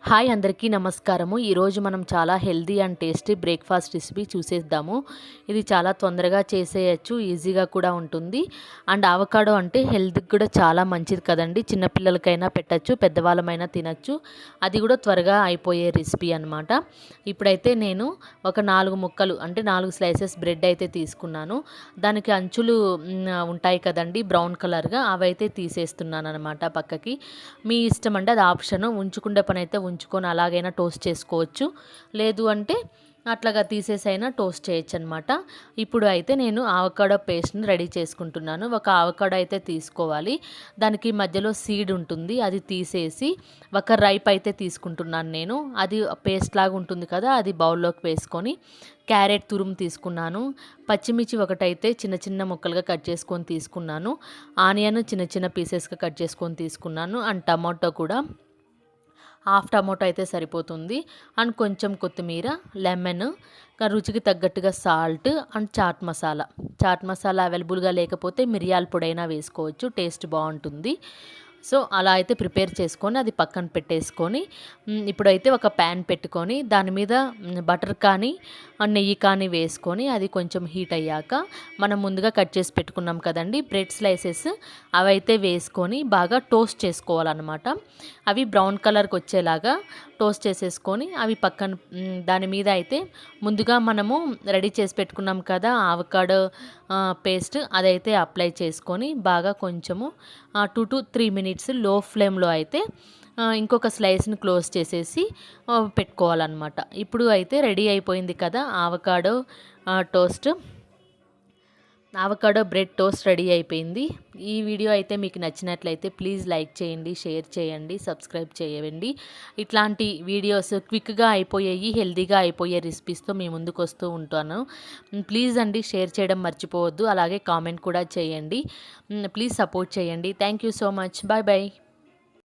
Hi అందరికీ నమస్కారము. ఈరోజు మనం చాలా healthy and tasty breakfast recipe చూసేద్దాము. ఇది చాలా తొందరగా చేసేయచ్చు, ఈజీగా కూడా ఉంటుంది. అండ్ అవకాడో అంటే హెల్త్కి కూడా చాలా మంచిది కదండి. చిన్నపిల్లలకైనా పెట్టచ్చు, పెద్దవాళ్ళమైనా తినచ్చు. అది కూడా త్వరగా అయిపోయే రెసిపీ అనమాట. ఇప్పుడైతే నేను ఒక 4 ముక్కలు అంటే 4 స్లైసెస్ బ్రెడ్ అయితే తీసుకున్నాను. దానికి అంచులు ఉంటాయి కదండి బ్రౌన్ కలర్గా, అవైతే తీసేస్తున్నాను అనమాట పక్కకి. మీ ఇష్టం అండి, అది ఆప్షన్. ఉంచుకుండే పని అయితే ఉంచుకొని అలాగైనా టోస్ట్ చేసుకోవచ్చు, లేదు అంటే అట్లాగా తీసేసైనా టోస్ట్ చేయొచ్చు అనమాట. ఇప్పుడు అయితే నేను ఆవకాడో పేస్ట్ని రెడీ చేసుకుంటున్నాను. ఒక ఆవకాడో అయితే తీసుకోవాలి, దానికి మధ్యలో సీడ్ ఉంటుంది, అది తీసేసి ఒక రైప్ అయితే తీసుకుంటున్నాను నేను. అది పేస్ట్ లాగా ఉంటుంది కదా, అది బౌల్లోకి వేసుకొని క్యారెట్ తురుము తీసుకున్నాను. పచ్చిమిర్చి ఒకటైతే చిన్న చిన్న ముక్కలుగా కట్ చేసుకొని తీసుకున్నాను. ఆనియన్ చిన్న చిన్న పీసెస్గా కట్ చేసుకొని తీసుకున్నాను. అండ్ టమాటో కూడా హాఫ్ టమాటో అయితే సరిపోతుంది. అండ్ కొంచెం కొత్తిమీర, లెమన్, రుచికి తగ్గట్టుగా సాల్ట్ అండ్ చాట్ మసాలా అవైలబుల్గా లేకపోతే మిరియాల పొడైనా వేసుకోవచ్చు, టేస్ట్ బాగుంటుంది. సో అలా అయితే ప్రిపేర్ చేసుకొని అది పక్కన పెట్టేసుకొని ఇప్పుడైతే ఒక ప్యాన్ పెట్టుకొని దాని మీద బటర్ కానీ నెయ్యి కానీ వేసుకొని అది కొంచెం హీట్ అయ్యాక మనం ముందుగా కట్ చేసి పెట్టుకున్నాం కదండి బ్రెడ్ స్లైసెస్, అవైతే వేసుకొని బాగా టోస్ట్ చేసుకోవాలన్నమాట. అవి బ్రౌన్ కలర్కి వచ్చేలాగా టోస్ట్ చేసేసుకొని అవి పక్కన దాని మీద అయితే ముందుగా మనము రెడీ చేసి పెట్టుకున్నాం కదా ఆవకాడో పేస్ట్, అదైతే అప్లై చేసుకొని బాగా కొంచెము 2 to 3 మినిట్స్ లో ఫ్లేమ్లో అయితే ఇంకొక స్లైస్ని క్లోజ్ చేసేసి పెట్టుకోవాలన్నమాట. ఇప్పుడు అయితే రెడీ అయిపోయింది కదా ఆవకాడో బ్రెడ్ టోస్ట్ రెడీ అయిపోయింది. ఈ వీడియో అయితే మీకు నచ్చినట్లయితే ప్లీజ్ లైక్ చేయండి, షేర్ చేయండి, సబ్స్క్రైబ్ చేయండి. ఇట్లాంటి వీడియోస్ క్విక్గా అయిపోయేవి, హెల్తీగా అయిపోయే రెసిపీస్తో మీ ముందుకు వస్తూ ఉంటాను. ప్లీజ్ అండి షేర్ చేయడం మర్చిపోవద్దు, అలాగే కామెంట్ కూడా చేయండి. ప్లీజ్ సపోర్ట్ చేయండి. Thank you so much. Bye bye.